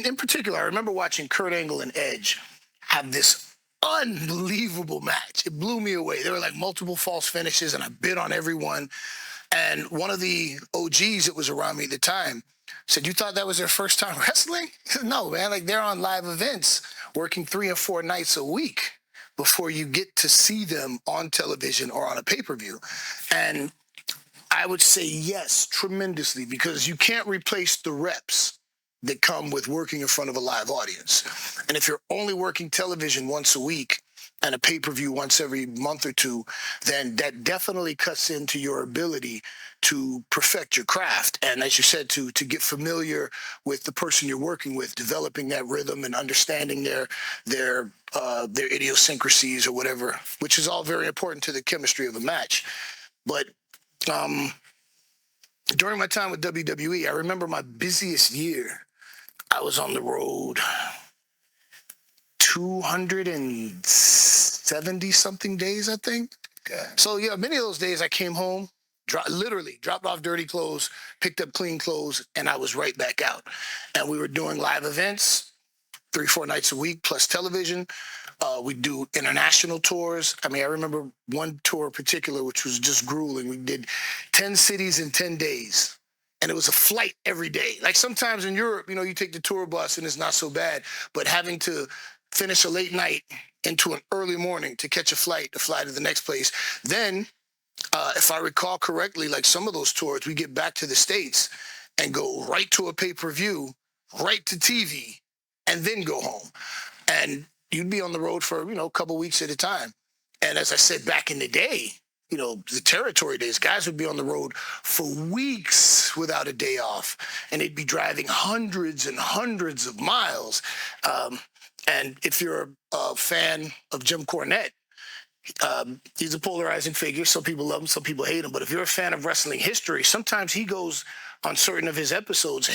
in particular, I remember watching Kurt Angle and Edge have this unbelievable match. It blew me away. There were like multiple false finishes, and I bid on every one. And one of the OGs that was around me at the time said, "You thought that was their first time wrestling?" No, man. Like, they're on live events working 3 or 4 nights a week before you get to see them on television or on a pay-per-view. And I would say yes, tremendously, because you can't replace the reps that come with working in front of a live audience. And if you're only working television once a week and a pay-per-view once every month or two, then that definitely cuts into your ability to perfect your craft. And as you said, to get familiar with the person you're working with, developing that rhythm and understanding their idiosyncrasies or whatever, which is all very important to the chemistry of a match. But during my time with WWE, I remember my busiest year, I was on the road 270 something days, I think. Okay. So yeah, many of those days I came home, literally dropped off dirty clothes, picked up clean clothes, and I was right back out. And we were doing live events 3, 4 nights a week, plus television. We do international tours. I mean, I remember one tour in particular, which was just grueling. We did 10 cities in 10 days. And it was a flight every day. Like, sometimes in Europe, you take the tour bus and it's not so bad. But having to finish a late night into an early morning to catch a flight to fly to the next place. Then, if I recall correctly, like some of those tours, we get back to the States and go right to a pay-per-view, right to TV, and then go home. And you'd be on the road for, a couple weeks at a time. And as I said, back in the day, the territory days, guys would be on the road for weeks without a day off, and they'd be driving hundreds and hundreds of miles. And if you're a fan of Jim Cornette, he's a polarizing figure. Some people love him, some people hate him. But if you're a fan of wrestling history, sometimes he goes on certain of his episodes,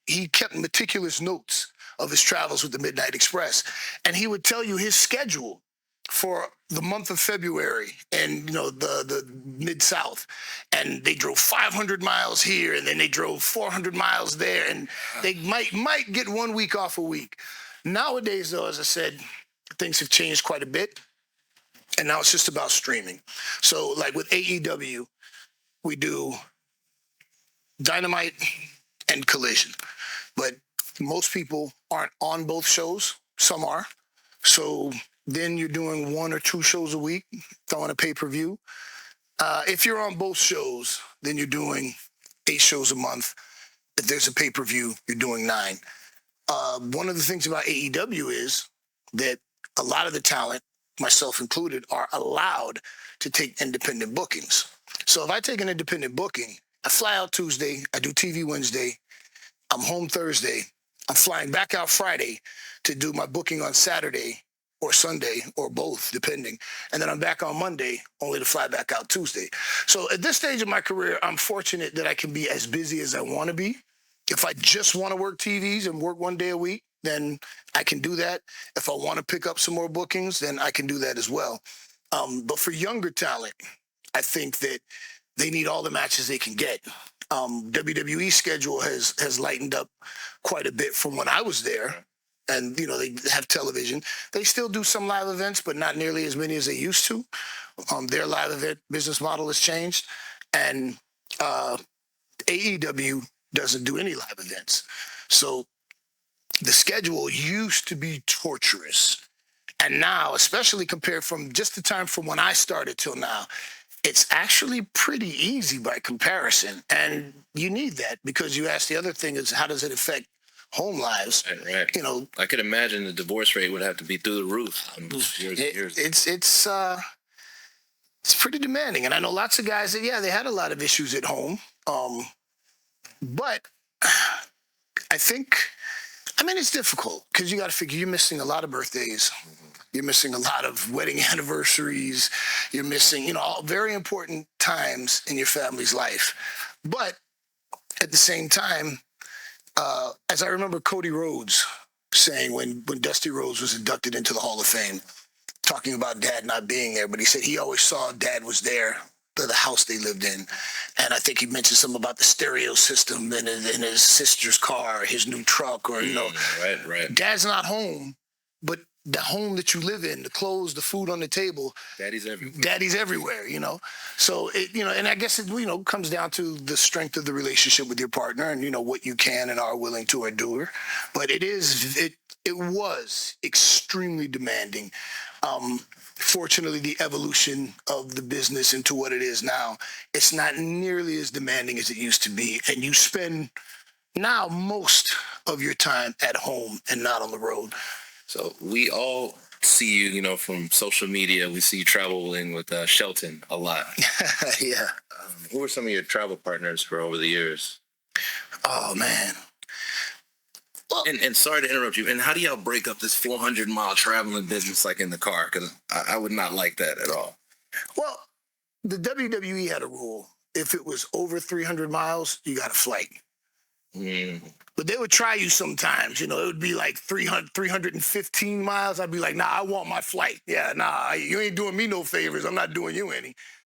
he kept meticulous notes of his travels with the Midnight Express. And he would tell you his schedule for the month of February in, the Mid-South. And they drove 500 miles here, and then they drove 400 miles there, and they might get 1 week off a week. Nowadays, though, as I said, things have changed quite a bit, and now it's just about streaming. So, like with AEW, we do Dynamite and Collision, but most people aren't on both shows. Some are. So then you're doing 1 or 2 shows a week, throwing a pay-per-view. If you're on both shows, then you're doing 8 shows a month. If there's a pay-per-view, you're doing 9. One of the things about AEW is that a lot of the talent, myself included, are allowed to take independent bookings. So if I take an independent booking, I fly out Tuesday, I do TV Wednesday, I'm home Thursday, I'm flying back out Friday to do my booking on Saturday or Sunday or both, depending. And then I'm back on Monday, only to fly back out Tuesday. So at this stage of my career, I'm fortunate that I can be as busy as I want to be. If I just want to work TVs and work 1 day a week, then I can do that. If I want to pick up some more bookings, then I can do that as well. But for younger talent, I think that they need all the matches they can get. WWE schedule has lightened up quite a bit from when I was there. And, they have television. They still do some live events, but not nearly as many as they used to. Their live event business model has changed. And AEW doesn't do any live events. So the schedule used to be torturous. And now, especially compared from just the time from when I started till now, it's actually pretty easy by comparison. And you need that, because you asked, the other thing is, how does it affect home lives? Right. I could imagine the divorce rate would have to be through the roof. It's pretty demanding. And I know lots of guys that, they had a lot of issues at home. But I think, it's difficult, because you got to figure you're missing a lot of birthdays. You're missing a lot of wedding anniversaries. You're missing, all very important times in your family's life. But at the same time, as I remember Cody Rhodes saying when Dusty Rhodes was inducted into the Hall of Fame, talking about Dad not being there, but he said he always saw Dad was there the house they lived in. And I think he mentioned something about the stereo system in his sister's car, his new truck, or, Right. Dad's not home, but the home that you live in, the clothes, the food on the table, Daddy's everywhere. Daddy's everywhere, So and I guess it, comes down to the strength of the relationship with your partner and, what you can and are willing to endure. But it was extremely demanding. Fortunately, the evolution of the business into what it is now, it's not nearly as demanding as it used to be. And you spend now most of your time at home and not on the road. So we all see you, from social media. We see you traveling with Shelton a lot. Yeah. Who were some of your travel partners for over the years? Oh, man. Well, and sorry to interrupt you. And how do y'all break up this 400-mile traveling business like in the car? Because I would not like that at all. Well, the WWE had a rule. If it was over 300 miles, you got a flight. But they would try you sometimes, it would be like 315 miles. I'd be like, nah, I want my flight. Yeah, nah, you ain't doing me no favors. I'm not doing you any.